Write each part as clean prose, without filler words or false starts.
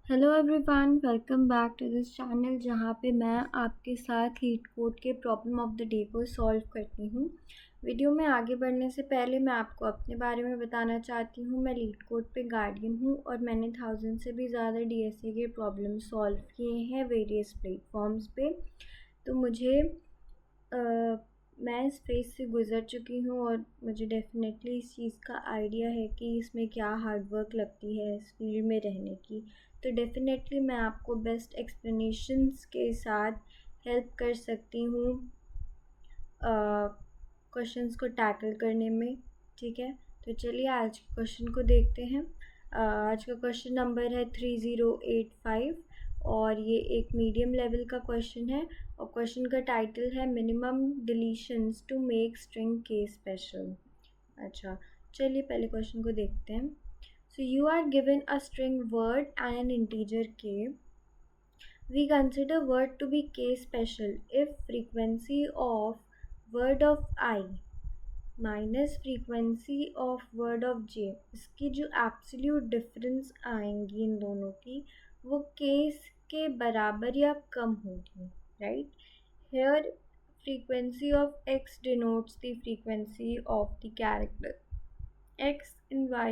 Hello everyone, welcome back to this channel जहाँ पे मैं आपके साथ लीड कोड के प्रॉब्लम ऑफ द डे को सॉल्व करती हूँ। वीडियो में आगे बढ़ने से पहले मैं आपको अपने बारे में बताना चाहती हूँ। मैं लीड कोड पे गार्डियन हूँ और मैंने 1000 से भी ज़्यादा डीएसए के प्रॉब्लम सॉल्व किए हैं वेरियस प्लेटफॉर्म्स पे। तो मैं इस फेज़ से गुज़र चुकी हूँ और मुझे डेफ़िनेटली इस चीज़ का आइडिया है कि इसमें क्या हार्ड वर्क लगती है इस फील्ड में रहने की। तो डेफ़िनेटली मैं आपको बेस्ट एक्सप्लेनेशंस के साथ हेल्प कर सकती हूँ क्वेश्चंस को टैकल करने में। ठीक है, तो चलिए आज के क्वेश्चन को देखते हैं। आज का क्वेश्चन नंबर है 3085 और ये एक मीडियम लेवल का क्वेश्चन है और क्वेश्चन का टाइटल है minimum deletions to make string K special. अच्छा, चलिए पहले क्वेश्चन को देखते हैं। So you are given a string word and an integer k. We consider word to be k special if frequency of word of I minus frequency of word of j, इसकी जो absolute difference आएंगी इन दोनों की वो k के बराबर या कम होगी, right? Here frequency of x denotes the frequency of the character x in y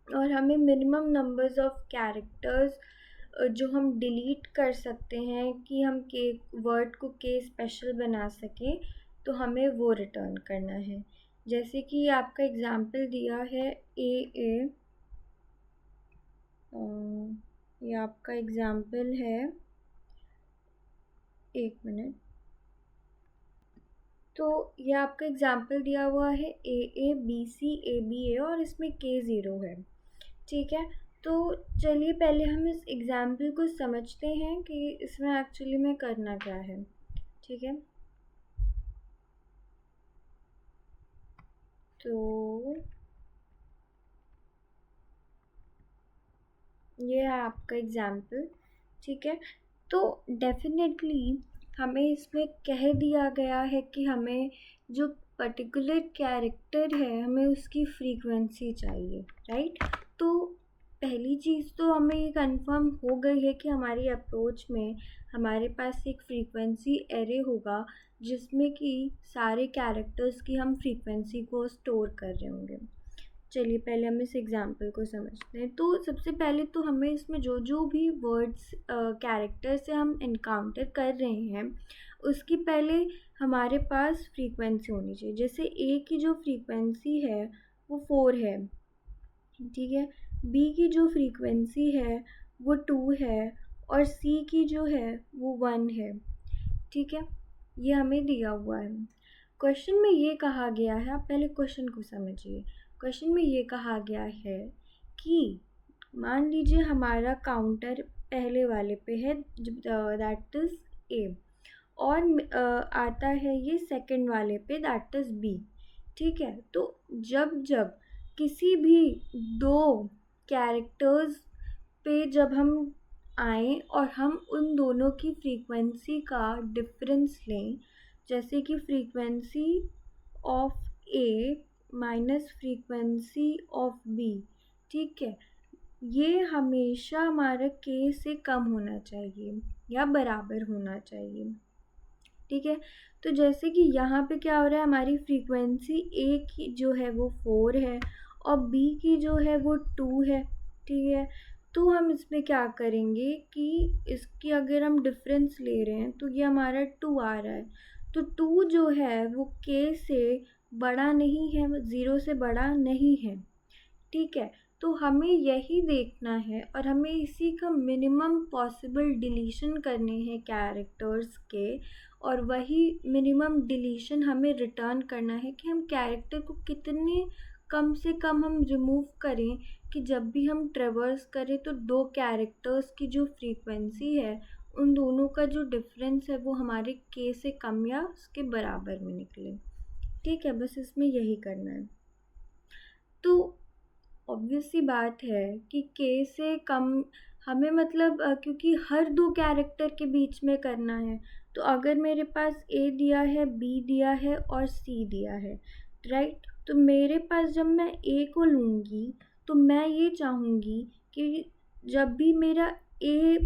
और हमें मिनिमम नंबर्स ऑफ कैरेक्टर्स जो हम डिलीट कर सकते हैं कि हम के वर्ड को के स्पेशल बना सकें, तो हमें वो रिटर्न करना है। जैसे कि आपका एग्जांपल दिया है ए, ये आपका एग्जांपल है, एक मिनट। तो ये आपका एग्जांपल दिया हुआ है A B C A B ए और इसमें के ज़ीरो है। ठीक है, तो चलिए पहले हम इस एग्जाम्पल को समझते हैं कि इसमें एक्चुअली में करना क्या है। ठीक है, तो ये है आपका एग्जाम्पल। ठीक है, तो डेफिनेटली हमें इसमें कह दिया गया है कि हमें जो पर्टिकुलर कैरेक्टर है हमें उसकी फ्रीक्वेंसी चाहिए, राइट? तो पहली चीज़ तो हमें ये कंफर्म हो गई है कि हमारी अप्रोच में हमारे पास एक फ्रीक्वेंसी एरे होगा जिसमें कि सारे कैरेक्टर्स की हम फ्रीक्वेंसी को स्टोर कर रहे होंगे। चलिए पहले हम इस एग्जाम्पल को समझते हैं। तो सबसे पहले तो हमें इसमें जो जो भी वर्ड्स कैरेक्टर से हम इनकाउंटर कर रहे हैं उसकी पहले हमारे पास फ्रीक्वेंसी होनी चाहिए। जैसे ए की जो फ्रीक्वेंसी है वो 4 है, ठीक है, बी की जो फ्रीक्वेंसी है वो 2 है और सी की जो है वो 1 है। ठीक है, ये हमें दिया हुआ है। क्वेश्चन में ये कहा गया है, आप पहले क्वेश्चन को समझिए। क्वेश्चन में ये कहा गया है कि मान लीजिए हमारा काउंटर पहले वाले पे है दैट इज़ ए और आता है ये सेकंड वाले पे दैट इज़ बी। ठीक है, तो जब जब किसी भी दो कैरेक्टर्स पे जब हम आए और हम उन दोनों की फ्रीक्वेंसी का डिफरेंस लें, जैसे कि frequency of A minus frequency of B, ठीक है, ये हमेशा हमारा के से कम होना चाहिए या बराबर होना चाहिए। ठीक है, तो जैसे कि यहाँ पे क्या हो रहा है, हमारी फ्रीक्वेंसी ए की जो है वो 4 है और बी की जो है वो 2 है। ठीक है, तो हम इसमें क्या करेंगे कि इसकी अगर हम डिफरेंस ले रहे हैं तो ये हमारा 2 आ रहा है, तो 2 जो है वो के से बड़ा नहीं है, 0 से बड़ा नहीं है। ठीक है, तो हमें यही देखना है और हमें इसी का मिनिमम पॉसिबल डिलीशन करने हैं कैरेक्टर्स के, और वही मिनिमम डिलीशन हमें रिटर्न करना है कि हम कैरेक्टर को कितने कम से कम हम रिमूव करें कि जब भी हम ट्रेवर्स करें तो दो कैरेक्टर्स की जो फ्रीक्वेंसी है उन दोनों का जो डिफरेंस है वो हमारे के से कम या उसके बराबर में निकले। ठीक है, बस इसमें यही करना है। तो ऑब्वियस सी बात है कि के से कम हमें मतलब क्योंकि हर दो कैरेक्टर के बीच में करना है, तो अगर मेरे पास ए दिया है, बी दिया है और सी दिया है, राइट, तो मेरे पास जब मैं ए को लूँगी तो मैं ये चाहूँगी कि जब भी मेरा ए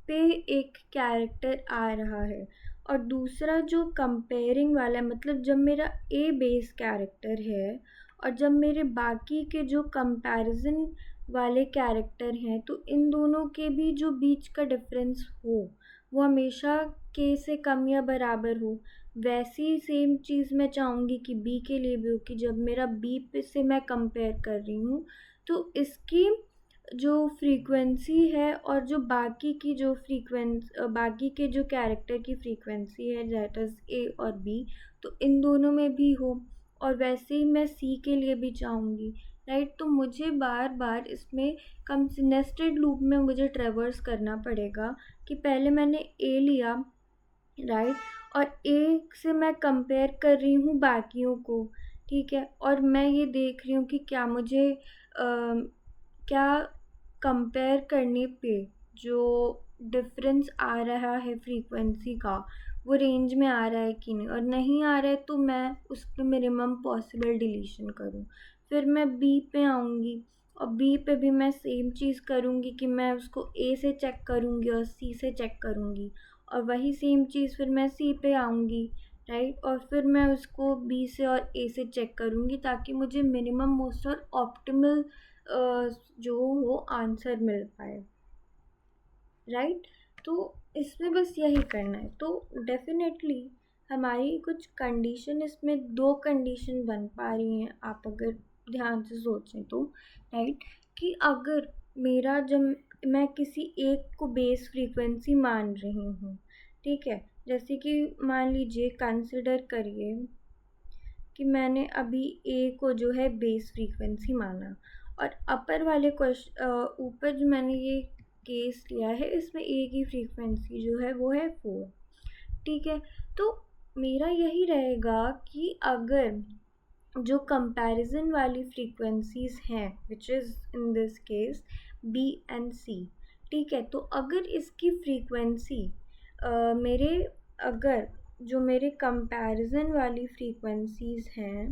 पे एक कैरेक्टर आ रहा है और दूसरा जो कंपेयरिंग वाला है, मतलब जब मेरा ए बेस कैरेक्टर है और जब मेरे बाकी के जो कंपैरिजन वाले कैरेक्टर हैं, तो इन दोनों के भी जो बीच का डिफरेंस हो वो हमेशा के से कम या बराबर हो। वैसी सेम चीज़ मैं चाहूँगी कि बी के लिए भी हो, कि जब मेरा बी पे से मैं कंपेयर कर रही हूँ तो इसकी जो फ्रीक्वेंसी है और जो बाकी के जो कैरेक्टर की फ्रीक्वेंसी है, दैट इज़ ए और बी, तो इन दोनों में भी हो। और वैसे ही मैं सी के लिए भी चाहूँगी, राइट। तो मुझे बार बार इसमें कम नेस्टेड लूप में मुझे ट्रेवर्स करना पड़ेगा कि पहले मैंने ए लिया, राइट, और ए से मैं कंपेयर कर रही हूँ बाकियों को, ठीक है, और मैं ये देख रही हूँ कि क्या मुझे क्या कंपेयर करने पे जो डिफरेंस आ रहा है फ्रीक्वेंसी का वो रेंज में आ रहा है कि नहीं, और नहीं आ रहा है तो मैं उसके मिनिमम पॉसिबल डिलीशन करूँ। फिर मैं बी पे आऊँगी और बी पे भी मैं सेम चीज़ करूँगी कि मैं उसको ए से चेक करूँगी और सी से चेक करूँगी, और वही सेम चीज़ फिर मैं सी पे आऊँगी, राइट, और फिर मैं उसको बी से और ए से चेक करूँगी ताकि मुझे मिनिमम मोस्ट और ऑप्टिमल जो वो आंसर मिल पाए, राइट। तो इसमें बस यही करना है। तो डेफिनेटली हमारी कुछ कंडीशन, इसमें 2 कंडीशन बन पा रही हैं आप अगर ध्यान से सोचें तो, राइट, कि अगर मेरा जब मैं किसी एक को बेस फ्रीक्वेंसी मान रही हूँ, ठीक है, जैसे कि मान लीजिए कंसिडर करिए कि मैंने अभी ए को जो है बेस फ्रीक्वेंसी माना और अपर वाले ऊपर जो मैंने ये केस लिया है इसमें ए की फ्रीक्वेंसी जो है वो है 4, ठीक है। तो मेरा यही रहेगा कि अगर जो कंपैरिजन वाली फ्रीक्वेंसीज हैं which is in this case B and C, ठीक है, तो अगर इसकी फ्रीक्वेंसी मेरे अगर जो मेरे कंपैरिजन वाली फ्रीक्वेंसीज हैं,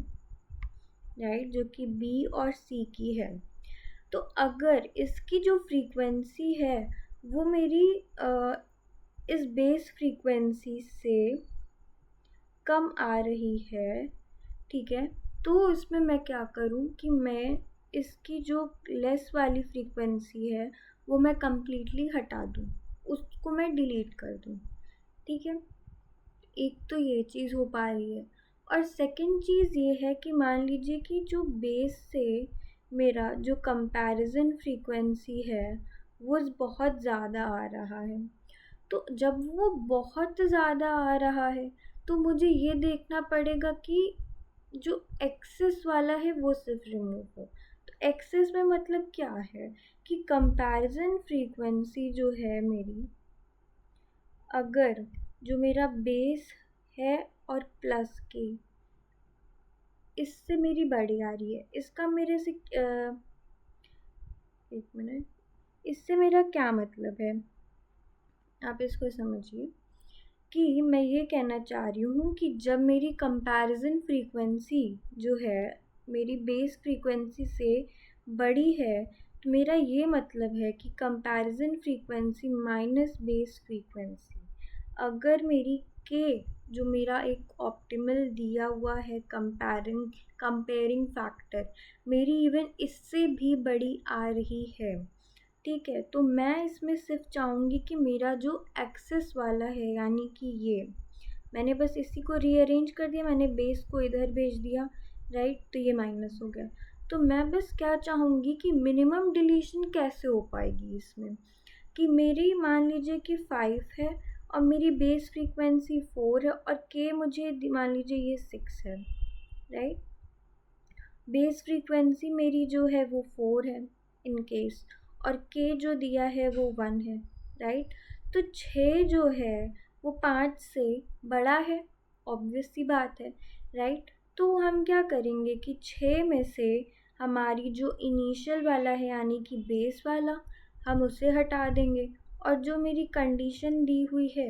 राइट, जो कि बी और सी की है, तो अगर इसकी जो फ्रीक्वेंसी है वो मेरी इस बेस फ्रीक्वेंसी से कम आ रही है, ठीक है, तो इसमें मैं क्या करूँ कि मैं इसकी जो लेस वाली फ्रीक्वेंसी है वो मैं कम्प्लीटली हटा दूँ, उसको मैं डिलीट कर दूँ, ठीक है। एक तो ये चीज़ हो पा रही है, और सेकंड चीज़ ये है कि मान लीजिए कि जो बेस से मेरा जो कंपैरिजन फ्रीक्वेंसी है वो बहुत ज़्यादा आ रहा है, तो जब वो बहुत ज़्यादा आ रहा है तो मुझे ये देखना पड़ेगा कि जो एक्सेस वाला है वो सिर्फ रिमूव हो। तो एक्सेस में मतलब क्या है कि कंपैरिजन फ्रीक्वेंसी जो है मेरी, अगर जो मेरा बेस है और प्लस के इससे मेरी बड़ी आ रही है, इसका मेरे से एक मिनट, इससे मेरा क्या मतलब है, आप इसको समझिए कि मैं ये कहना चाह रही हूँ कि जब मेरी कंपैरिजन फ्रीक्वेंसी जो है मेरी बेस फ्रीक्वेंसी से बड़ी है, तो मेरा ये मतलब है कि comparison frequency minus base frequency, अगर मेरी के जो मेरा एक ऑप्टिमल दिया हुआ है कंपेयरिंग फैक्टर मेरी इवन इससे भी बड़ी आ रही है, ठीक है, तो मैं इसमें सिर्फ चाहूँगी कि मेरा जो एक्सेस वाला है, यानी कि ये मैंने बस इसी को रीअरेंज कर दिया, मैंने बेस को इधर भेज दिया, राइट, तो ये माइनस हो गया। तो मैं बस क्या चाहूँगी कि मिनिमम डिलीशन कैसे हो पाएगी इसमें, कि मेरी मान लीजिए कि 5 है और मेरी बेस फ्रीक्वेंसी 4 है और के मुझे मान लीजिए ये 6 है, राइट, बेस फ्रीक्वेंसी मेरी जो है वो 4 है इन केस, और के जो दिया है वो 1 है, राइट। तो 6 जो है वो 5 से बड़ा है, ऑब्वियस सी बात है, राइट। तो हम क्या करेंगे कि 6 में से हमारी जो इनिशियल वाला है यानी कि बेस वाला हम उसे हटा देंगे और जो मेरी कंडीशन दी हुई है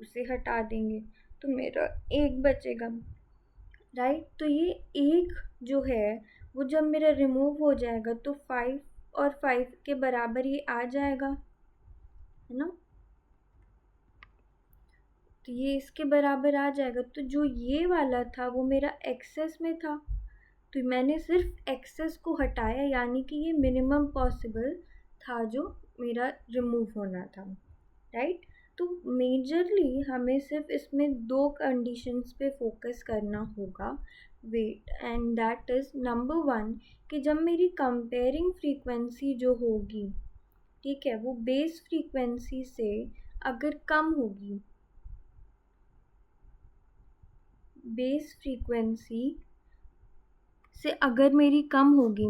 उसे हटा देंगे, तो मेरा एक बचेगा, राइट। तो ये एक जो है वो जब मेरा रिमूव हो जाएगा तो 5 और 5 के बराबर ये आ जाएगा, है ना। तो ये इसके बराबर आ जाएगा। तो जो ये वाला था वो मेरा एक्सेस में था, तो मैंने सिर्फ एक्सेस को हटाया, यानी कि ये मिनिमम पॉसिबल था जो मेरा रिमूव होना था, राइट। तो मेजरली हमें सिर्फ इसमें 2 कंडीशंस पे फोकस करना होगा, wait, and that is number 1 कि जब मेरी कंपेयरिंग फ्रीक्वेंसी जो होगी, ठीक है, वो बेस फ्रीक्वेंसी से अगर कम होगी, बेस फ्रीक्वेंसी से अगर मेरी कम होगी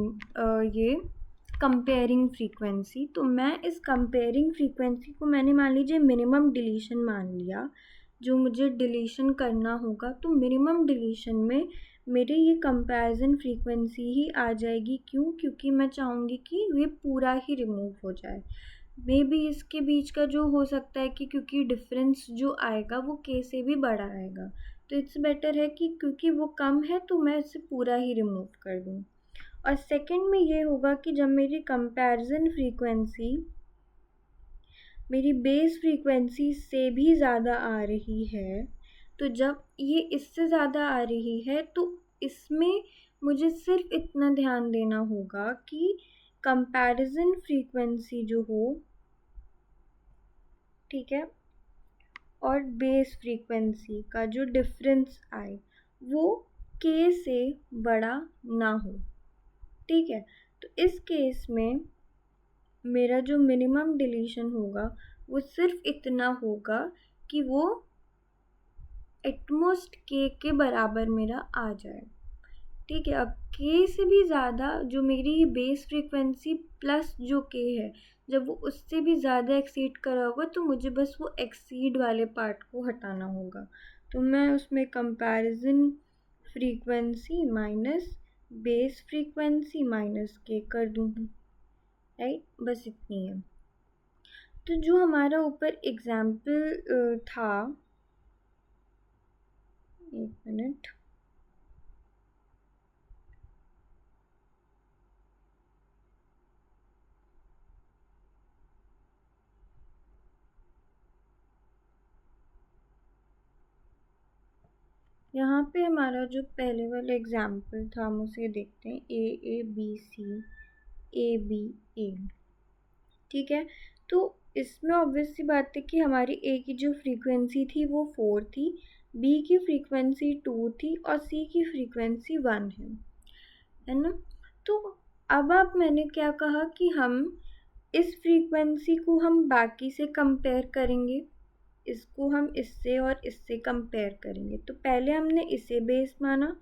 ये कंपेयरिंग फ्रीक्वेंसी, तो मैं इस कंपेयरिंग फ्रीक्वेंसी को मैंने मान लीजिए मिनिमम डिलीशन मान लिया, जो मुझे डिलीशन करना होगा। तो मिनिमम डिलीशन में मेरे ये कंपैरिजन फ्रीक्वेंसी ही आ जाएगी। क्यों? क्योंकि मैं चाहूँगी कि ये पूरा ही रिमूव हो जाए। मे बी इसके बीच का जो हो सकता है कि क्योंकि डिफरेंस जो आएगा वो के से भी बड़ा आएगा, तो इट्स बेटर है कि क्योंकि वो कम है तो मैं इसे पूरा ही रिमूव कर दूँ। और सेकंड में ये होगा कि जब मेरी कंपैरिजन फ्रीक्वेंसी मेरी बेस फ्रीक्वेंसी से भी ज़्यादा आ रही है, तो जब ये इससे ज़्यादा आ रही है तो इसमें मुझे सिर्फ इतना ध्यान देना होगा कि कंपैरिजन फ्रीक्वेंसी जो हो, ठीक है, और बेस फ्रीक्वेंसी का जो डिफरेंस आए वो के से बड़ा ना हो, ठीक है। तो इस केस में मेरा जो मिनिमम डिलीशन होगा वो सिर्फ इतना होगा कि वो एटमोस्ट के बराबर मेरा आ जाए, ठीक है। अब के से भी ज़्यादा जो मेरी बेस फ्रीक्वेंसी प्लस जो के है, जब वो उससे भी ज़्यादा एक्सीड करा होगा तो मुझे बस वो एक्सीड वाले पार्ट को हटाना होगा। तो मैं उसमें comparison frequency minus base frequency minus के कर दूँगी, राइट। बस इतनी है। तो जो हमारा ऊपर एग्जाम्पल था, एक मिनट, यहाँ पे हमारा जो पहले वाला एग्जाम्पल था हम उसे देखते हैं, A B C A B ए, ठीक है। तो इसमें ऑब्वियस सी बात है कि हमारी ए की जो फ्रीक्वेंसी थी वो 4 थी, बी की फ्रीक्वेंसी 2 थी और सी की फ्रीक्वेंसी 1 है ना। तो अब मैंने क्या कहा कि हम इस फ्रीक्वेंसी को हम बाकी से कंपेयर करेंगे, इसको हम इससे और इससे कंपेयर करेंगे। तो पहले हमने इसे बेस माना,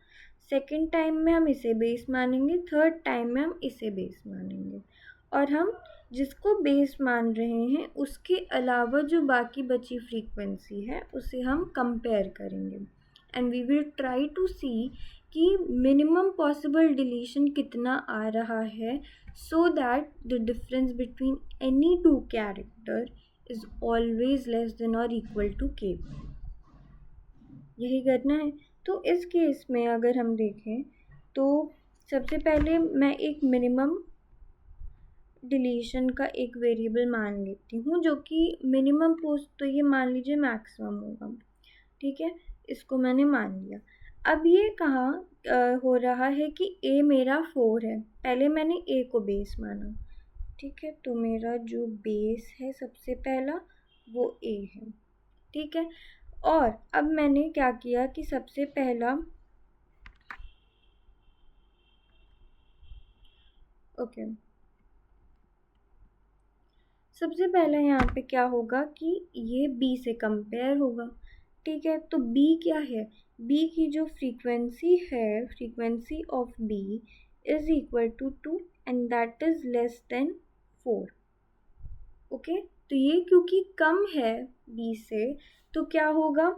सेकंड टाइम में हम इसे बेस मानेंगे, थर्ड टाइम में हम इसे बेस मानेंगे, और हम जिसको बेस मान रहे हैं उसके अलावा जो बाकी बची फ्रीक्वेंसी है उसे हम कंपेयर करेंगे, and we will try to see कि मिनिमम पॉसिबल डिलीशन कितना आ रहा है, so that the difference between any two character is always less than or equal to k, यही करना है। तो इस केस में अगर हम देखें तो सबसे पहले मैं एक मिनिमम डिलीशन का एक वेरिएबल मान लेती हूँ, जो कि मिनिमम पोस्ट, तो ये मान लीजिए मैक्सिमम होगा, ठीक है। इसको मैंने मान लिया। अब ये कहाँ हो रहा है कि a मेरा 4 है, पहले मैंने a को बेस माना, ठीक है। तो मेरा जो बेस है सबसे पहला वो a है, ठीक है। और अब मैंने क्या किया कि सबसे पहला सबसे पहला यहाँ पे क्या होगा कि ये b से कंपेयर होगा, ठीक है। तो b क्या है, b की जो फ्रीक्वेंसी है, frequency of b is equal to 2 and that is less than 4, okay. तो ये क्योंकि कम है b से, तो क्या होगा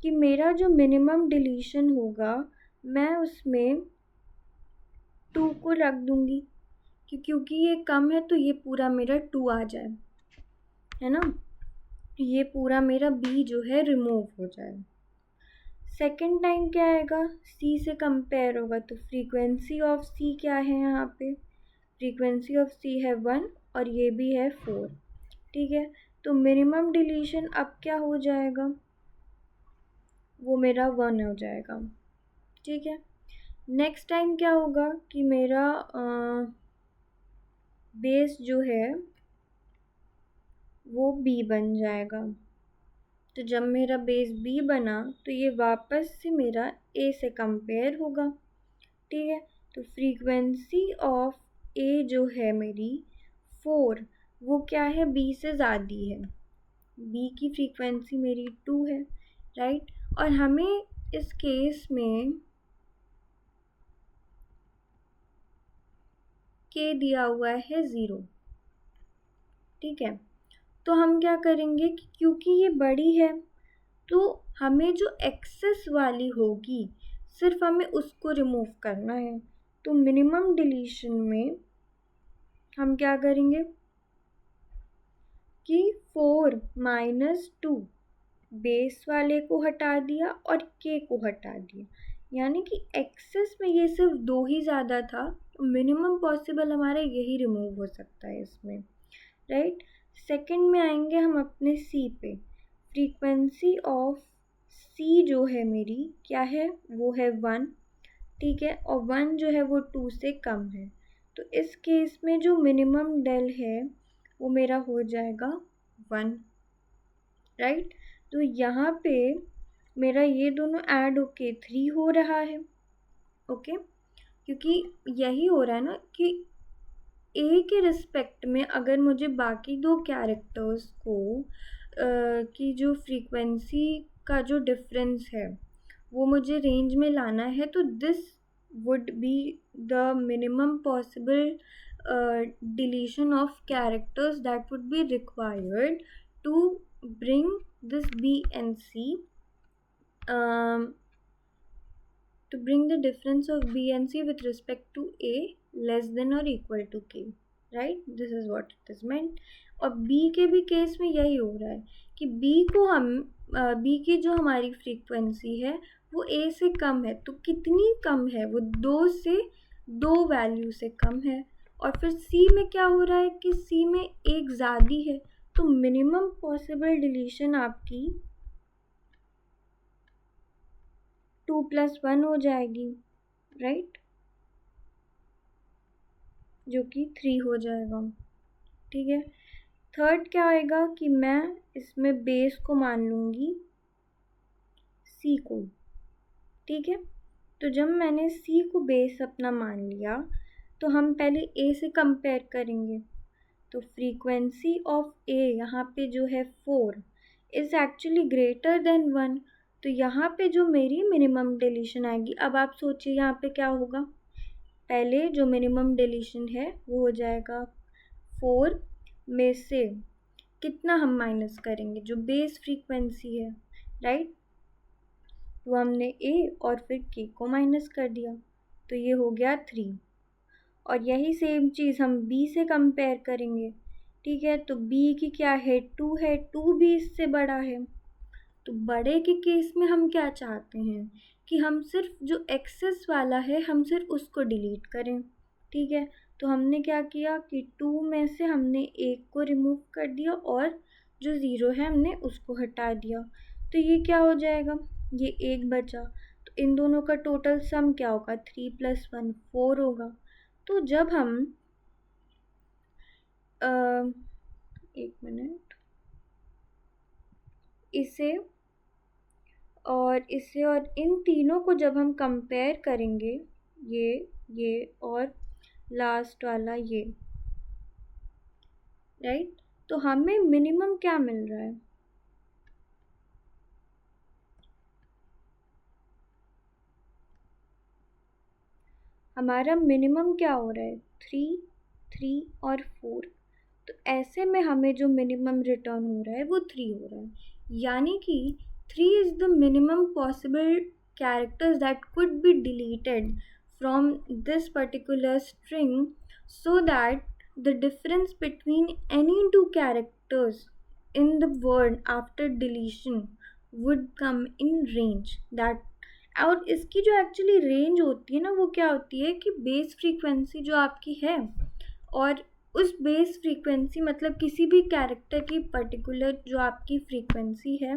कि मेरा जो मिनिमम डिलीशन होगा मैं उसमें 2 को रख दूंगी, क्योंकि ये कम है तो ये पूरा मेरा 2 आ जाए, है ना। ये पूरा मेरा b जो है रिमूव हो जाए। सेकंड टाइम क्या आएगा, c से कंपेयर होगा, तो फ्रीक्वेंसी ऑफ c क्या है यहाँ पे, फ्रीक्वेंसी ऑफ सी है 1 और ये भी है 4, ठीक है। तो मिनिमम डिलीशन अब क्या हो जाएगा, वो मेरा 1 हो जाएगा, ठीक है। नेक्स्ट टाइम क्या होगा कि मेरा बेस जो है वो बी बन जाएगा। तो जब मेरा बेस बी बना तो ये वापस से मेरा ए से कंपेयर होगा, ठीक है। तो फ्रीक्वेंसी ऑफ ए जो है मेरी 4, वो क्या है, बी से ज़्यादा है, बी की फ्रीक्वेंसी मेरी 2 है, राइट। और हमें इस केस में के दिया हुआ है 0, ठीक है। तो हम क्या करेंगे कि क्योंकि ये बड़ी है तो हमें जो एक्सेस वाली होगी सिर्फ हमें उसको रिमूव करना है। तो मिनिमम डिलीशन में हम क्या करेंगे कि 4 माइनस 2 बेस वाले को हटा दिया और के को हटा दिया, यानी कि एक्सेस में ये सिर्फ 2 ही ज़्यादा था, मिनिमम पॉसिबल हमारा यही रिमूव हो सकता है इसमें, राइट। सेकंड में आएंगे हम अपने सी पे। फ्रीक्वेंसी ऑफ सी जो है मेरी क्या है, वो है 1, ठीक है। और 1 जो है वो 2 से कम है, तो इस केस में जो मिनिमम डेल है वो मेरा हो जाएगा 1, राइट। तो यहाँ पे मेरा ये दोनों ऐड होके 3 हो रहा है, ओके। क्योंकि यही हो रहा है ना कि ए के रिस्पेक्ट में अगर मुझे बाकी दो कैरेक्टर्स को की जो फ्रीक्वेंसी का जो डिफरेंस है वो मुझे रेंज में लाना है, तो this would be the minimum possible deletion of characters that would be required to bring this B and C to bring the difference of B and C with respect to A less than or equal to K, right? This is what it is meant. और B के भी case में यही हो रहा है कि B को हम B की जो हमारी फ्रीक्वेंसी है वो A से कम है, तो कितनी कम है, वो 2 से 2 वैल्यू से कम है। और फिर C में क्या हो रहा है कि C में एक ज़्यादा है, तो मिनिमम पॉसिबल डिलीशन आपकी 2 + 1 हो जाएगी, राइट, जो कि 3 हो जाएगा, ठीक है। थर्ड क्या आएगा कि मैं इसमें बेस को मान लूँगी C को, ठीक है। तो जब मैंने C को बेस अपना मान लिया तो हम पहले A से कंपेयर करेंगे। तो फ्रीक्वेंसी ऑफ A यहाँ पे जो है 4 इज़ एक्चुअली ग्रेटर देन 1, तो यहाँ पे जो मेरी मिनिमम डिलीशन आएगी, अब आप सोचिए यहाँ पे क्या होगा, पहले जो मिनिमम डिलीशन है वो हो जाएगा 4 में से कितना हम माइनस करेंगे, जो बेस फ्रीक्वेंसी है, राइट। तो हमने A और फिर K को माइनस कर दिया, तो ये हो गया 3। और यही सेम चीज़ हम B से कंपेयर करेंगे, ठीक है। तो B की क्या है, 2 है, 2 भी इससे बड़ा है। तो बड़े के केस में हम क्या चाहते हैं कि हम सिर्फ जो एक्सेस वाला है हम सिर्फ उसको डिलीट करें, ठीक है। तो हमने क्या किया कि 2 में से हमने 1 को रिमूव कर दिया और जो 0 है हमने उसको हटा दिया, तो ये क्या हो जाएगा, ये 1 बचा। तो इन दोनों का टोटल सम क्या होगा, 3 + 1 4 होगा। तो जब हम एक मिनट, इसे और इन तीनों को जब हम कंपेयर करेंगे, ये और लास्ट वाला ये, राइट, तो हमें मिनिमम क्या मिल रहा है, हमारा मिनिमम क्या हो रहा है, 3 3 और 4। तो ऐसे में हमें जो मिनिमम रिटर्न हो रहा है वो 3 हो रहा है, यानी कि 3 is the minimum possible characters that could be deleted from this particular string, so that the difference between any two characters in the word after deletion would come in range that। और इसकी जो actually range होती है ना वो क्या होती है कि बेस फ्रीक्वेंसी जो आपकी है और उस बेस फ्रीक्वेंसी मतलब किसी भी कैरेक्टर की पर्टिकुलर जो आपकी फ्रीक्वेंसी है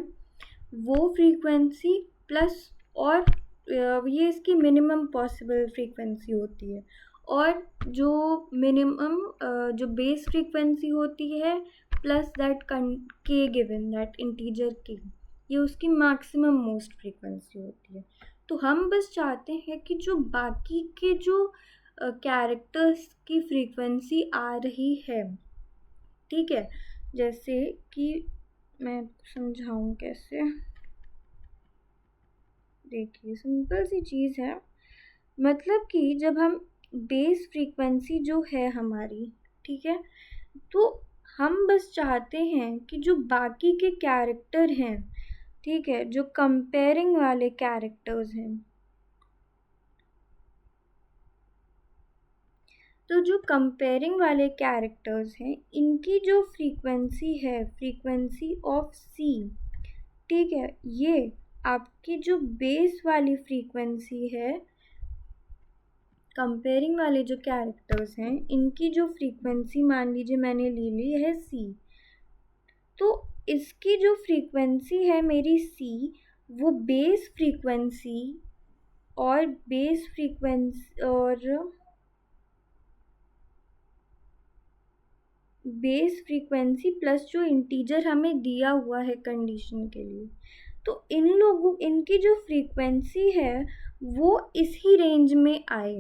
वो फ्रीक्वेंसी प्लस और ये इसकी मिनिमम पॉसिबल फ्रीक्वेंसी होती है, और जो मिनिमम जो बेस फ्रीक्वेंसी होती है प्लस दैट के गिवन दैट इंटीजर के, ये उसकी मैक्सिमम मोस्ट फ्रीक्वेंसी होती है। तो हम बस चाहते हैं कि जो बाकी के जो कैरेक्टर्स की फ्रीक्वेंसी आ रही है, ठीक है, जैसे कि मैं समझाऊं कैसे, देखिए सिंपल सी चीज़ है, मतलब कि जब हम बेस फ्रीक्वेंसी जो है हमारी, ठीक है, तो हम बस चाहते हैं कि जो बाकी के कैरेक्टर हैं, ठीक है, जो कंपेयरिंग वाले कैरेक्टर्स हैं, तो जो कंपेयरिंग वाले कैरेक्टर्स हैं इनकी जो फ्रीक्वेंसी है, फ्रीक्वेंसी ऑफ सी, ठीक है, ये आपकी जो बेस वाली फ्रीक्वेंसी है, कंपेयरिंग वाले जो कैरेक्टर्स हैं इनकी जो फ्रीक्वेंसी मान लीजिए मैंने ले ली है सी, तो इसकी जो फ्रीक्वेंसी है मेरी सी, वो बेस फ्रीक्वेंसी और बेस फ्रीक्वेंसी प्लस जो इंटीजर हमें दिया हुआ है कंडीशन के लिए, तो इनकी जो फ्रीक्वेंसी है वो इसी रेंज में आए,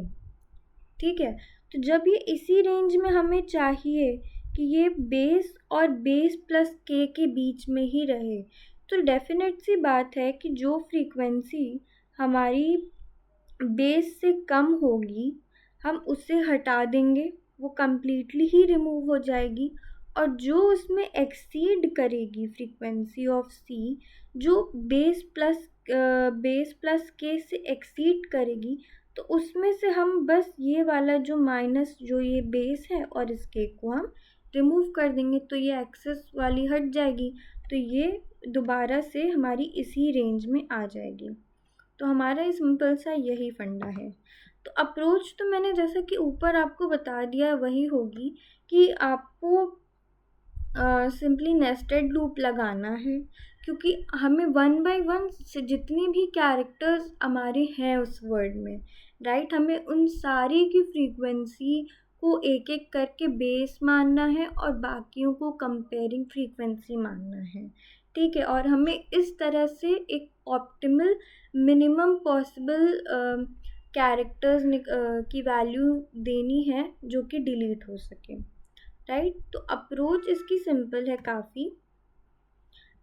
ठीक है। तो जब ये इसी रेंज में हमें चाहिए कि ये बेस और बेस प्लस के बीच में ही रहे, तो डेफिनेट सी बात है कि जो फ्रीक्वेंसी हमारी बेस से कम होगी हम उसे हटा देंगे, वो कम्प्लीटली ही रिमूव हो जाएगी, और जो उसमें एक्सीड करेगी फ्रीक्वेंसी ऑफ सी, जो बेस प्लस के से एक्सीड करेगी, तो उसमें से हम बस ये वाला जो माइनस जो ये बेस है और इस के को हम रिमूव कर देंगे, तो ये एक्सेस वाली हट जाएगी, तो ये दोबारा से हमारी इसी रेंज में आ जाएगी। तो हमारा ये सिंपल सा यही फंडा है। तो अप्रोच तो मैंने जैसा कि ऊपर आपको बता दिया वही होगी कि आपको सिंपली नेस्टेड लूप लगाना है, क्योंकि हमें 1 बाय 1 से जितनी भी कैरेक्टर्स हमारे हैं उस वर्ड में, राइट, हमें उन सारी की फ्रीक्वेंसी को एक एक करके बेस मानना है और बाकियों को कंपेयरिंग फ्रीक्वेंसी मानना है, ठीक है, और हमें इस तरह से एक ऑप्टिमल मिनिमम पॉसिबल कैरेक्टर्स की वैल्यू देनी है जो कि डिलीट हो सके, राइट। तो अप्रोच इसकी सिंपल है काफ़ी।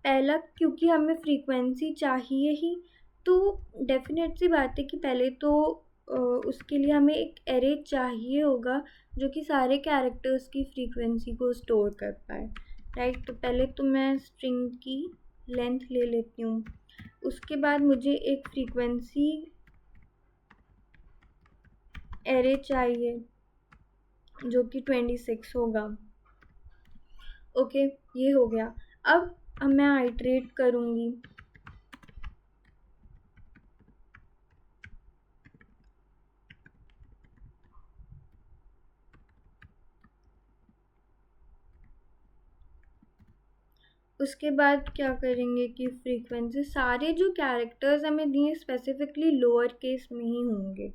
पहला, क्योंकि हमें फ्रीक्वेंसी चाहिए ही, तो डेफिनेट सी बात है कि पहले तो उसके लिए हमें एक एरे चाहिए होगा जो कि सारे कैरेक्टर्स की फ्रीक्वेंसी को स्टोर कर पाए, राइट। तो पहले तो मैं स्ट्रिंग की लेंथ ले लेती हूँ, उसके बाद मुझे एक फ्रीक्वेंसी एरे चाहिए जो कि 26 होगा, ओके, ये हो गया। अब मैं आइटरेट करूँगी, उसके बाद क्या करेंगे कि फ्रीक्वेंसी सारे जो कैरेक्टर्स हमें दिए स्पेसिफिकली लोअर केस में ही होंगे,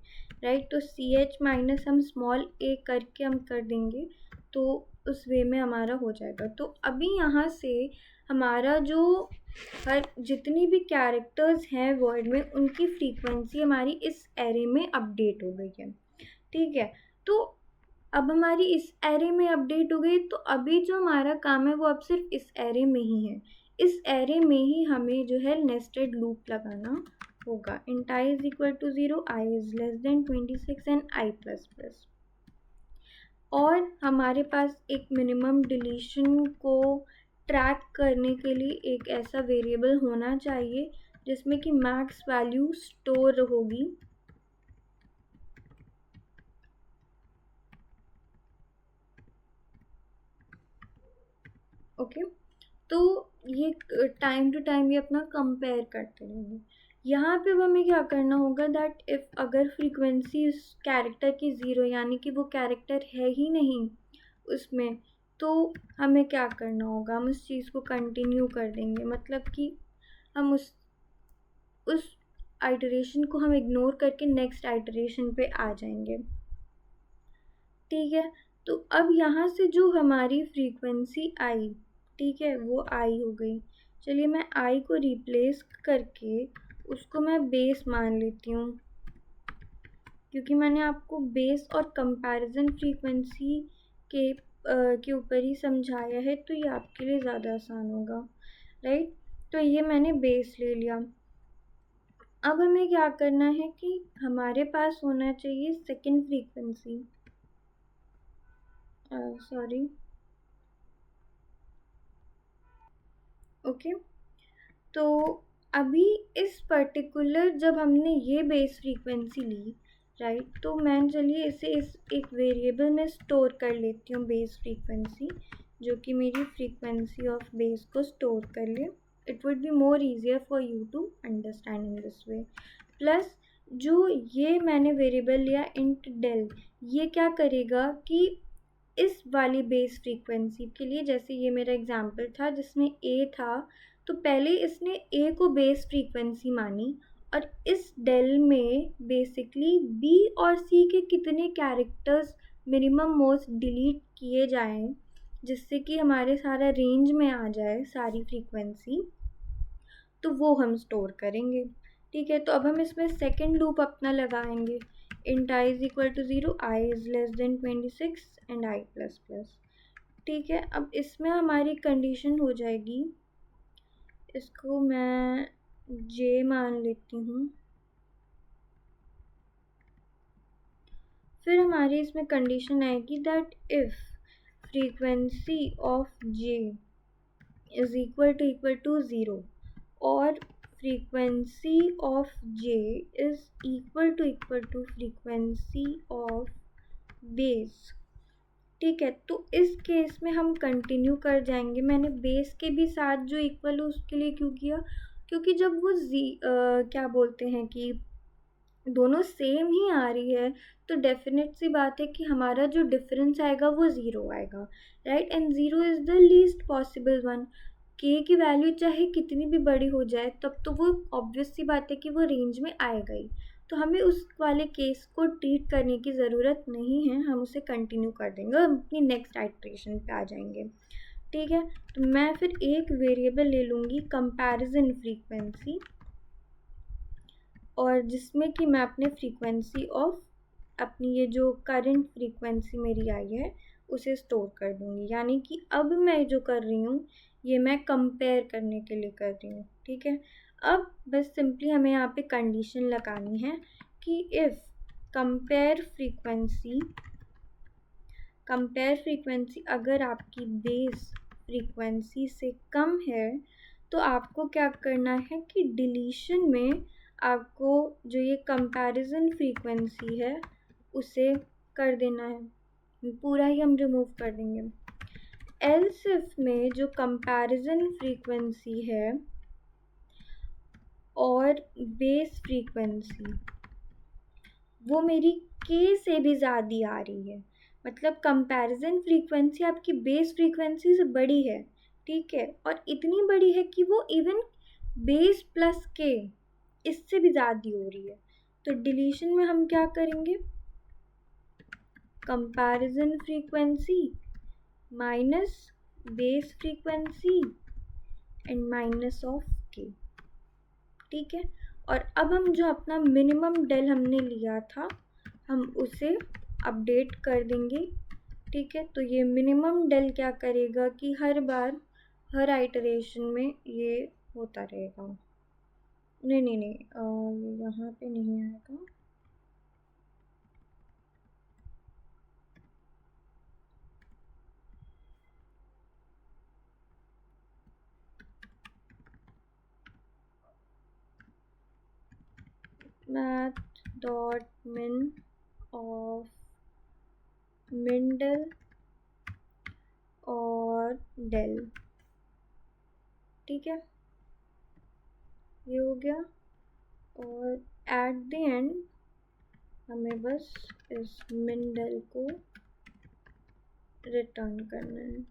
राइट। तो CH माइनस हम स्मॉल a करके हम कर देंगे, तो उस वे में हमारा हो जाएगा। तो अभी यहाँ से हमारा जो हर जितनी भी कैरेक्टर्स हैं वर्ड में उनकी फ्रीक्वेंसी हमारी इस एरे में अपडेट हो गई है, ठीक है। तो अब हमारी इस एरे में अपडेट हो गई, तो अभी जो हमारा काम है वो अब सिर्फ इस एरे में ही है, इस एरे में ही हमें जो है नेस्टेड लूप लगाना होगा। int i is equal to 0, i is less than 26 and i plus plus, और हमारे पास एक मिनिमम डिलीशन को ट्रैक करने के लिए एक ऐसा वेरिएबल होना चाहिए जिसमें कि मैक्स वैल्यू स्टोर होगी, ओके। तो ये टाइम टू टाइम ये अपना कंपेयर करते रहेंगे। यहाँ पे हमें क्या करना होगा दैट इफ़ अगर फ्रीक्वेंसी उस कैरेक्टर की 0 यानी कि वो कैरेक्टर है ही नहीं, उसमें, तो हमें क्या करना होगा, हम उस चीज़ को कंटिन्यू कर देंगे, मतलब कि हम उस आइटरेशन को हम इग्नोर करके नेक्स्ट आइटरेशन पे आ जाएंगे। ठीक है, तो अब यहाँ से जो हमारी फ्रीक्वेंसी आई, ठीक है, वो आई हो गई। चलिए मैं आई को रिप्लेस करके उसको मैं बेस मान लेती हूँ, क्योंकि मैंने आपको बेस और कंपैरिजन फ्रीक्वेंसी के ऊपर ही समझाया है, तो ये आपके लिए ज़्यादा आसान होगा, राइट। तो ये मैंने बेस ले लिया। अब हमें क्या करना है कि हमारे पास होना चाहिए सेकंड फ्रीक्वेंसी, सॉरी, ओके। तो अभी इस पर्टिकुलर जब हमने ये बेस फ्रीक्वेंसी ली, राइट, तो मैं चलिए इसे इस एक वेरिएबल में स्टोर कर लेती हूँ, बेस फ्रीक्वेंसी, जो कि मेरी फ्रीक्वेंसी ऑफ बेस को स्टोर कर ले। It would be more easier for you to understand in this way. Plus जो ये मैंने वेरिएबल लिया इंट डेल, ये क्या करेगा कि इस वाली बेस फ्रीक्वेंसी के लिए, जैसे ये मेरा एग्जांपल था जिसमें ए था, तो पहले इसने ए को बेस फ्रीक्वेंसी मानी, और इस डेल में बेसिकली बी और सी के कितने कैरेक्टर्स मिनिमम मोस्ट डिलीट किए जाएं, जिससे कि हमारे सारा रेंज में आ जाए सारी फ्रीक्वेंसी, तो वो हम स्टोर करेंगे। ठीक है, तो अब हम इसमें सेकेंड लूप अपना लगाएंगे, int I is equal to 0, I is less than 26 and I plus plus. ठीक है, अब इसमें हमारी कंडीशन हो जाएगी, इसको मैं जे मान लेती हूँ। फिर हमारी इसमें कंडीशन आएगी that if frequency of J is equal to 0 और frequency of J is equal to frequency of base. ठीक है, तो इस केस में हम कंटिन्यू कर जाएंगे। मैंने बेस के भी साथ जो इक्वल है उसके लिए क्यों किया, क्योंकि जब वो क्या बोलते हैं कि दोनों सेम ही आ रही है, तो डेफिनेट सी बात है कि हमारा जो डिफरेंस आएगा वो ज़ीरो आएगा, right. And zero is the least possible one. के की वैल्यू चाहे कितनी भी बड़ी हो जाए, तब तो वो ऑब्वियस सी बात है कि वो रेंज में आएगा ही, तो हमें उस वाले केस को ट्रीट करने की ज़रूरत नहीं है, हम उसे कंटिन्यू कर देंगे और अपनी नेक्स्ट आइट्रेशन पे आ जाएंगे। ठीक है, तो मैं फिर एक वेरिएबल ले लूँगी कंपैरिजन फ्रीक्वेंसी, और जिसमें कि मैं अपने फ्रीक्वेंसी ऑफ अपनी ये जो करंट फ्रीक्वेंसी मेरी आई है उसे स्टोर कर दूँगी। यानी कि अब मैं जो कर रही हूँ ये मैं कंपेयर करने के लिए कर रही हूँ। ठीक है, अब बस सिंपली हमें यहाँ पे कंडीशन लगानी है कि इफ़ कंपेयर फ्रीक्वेंसी अगर आपकी बेस फ्रीक्वेंसी से कम है, तो आपको क्या करना है कि डिलीशन में आपको जो ये कंपैरिजन फ्रीक्वेंसी है उसे कर देना है, पूरा ही हम रिमूव कर देंगे। एल्स इफ में जो कंपैरिजन फ्रीक्वेंसी है और बेस फ्रीक्वेंसी वो मेरी के से भी ज़्यादा आ रही है, मतलब कंपैरिजन फ्रीक्वेंसी आपकी बेस फ्रीक्वेंसी से बड़ी है, ठीक है, और इतनी बड़ी है कि वो इवन बेस प्लस के इससे भी ज़्यादा हो रही है, तो डिलीशन में हम क्या करेंगे, comparison frequency minus base frequency and minus of के। ठीक है, और अब हम जो अपना मिनिमम डेल हमने लिया था हम उसे अपडेट कर देंगे। ठीक है, तो ये मिनिमम डेल क्या करेगा कि हर बार हर आइटरेशन में ये होता रहेगा। नहीं नहीं नहीं, यहाँ पे नहीं आएगा, मैथ डॉट मिन ऑफ मिन डेल और डेल। ठीक है, ये हो गया, और एट द एंड हमें बस इस मिन डेल को रिटर्न करना है।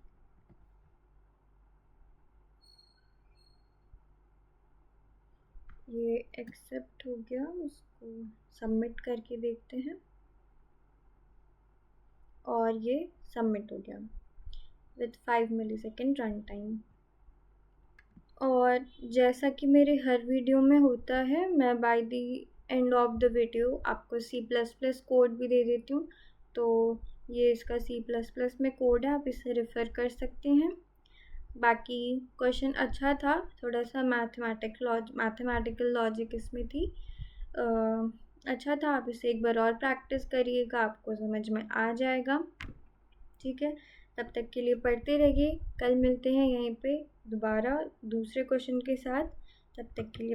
ये एक्सेप्ट हो गया, इसको सबमिट करके देखते हैं और ये सबमिट हो गया विथ 5 मिलीसेकेंड रन टाइम। और जैसा कि मेरे हर वीडियो में होता है, मैं by the end of the video आपको C++ कोड भी दे देती हूँ। तो ये इसका C++ में कोड है, आप इसे रेफ़र कर सकते हैं। बाकी क्वेश्चन अच्छा था, थोड़ा सा मैथमेटिकल लॉजिक इसमें थी। अच्छा था, आप इसे एक बार और प्रैक्टिस करिएगा, आपको समझ में आ जाएगा। ठीक है, तब तक के लिए पढ़ते रहिए। कल मिलते हैं यहीं पे दोबारा दूसरे क्वेश्चन के साथ। तब तक के लिए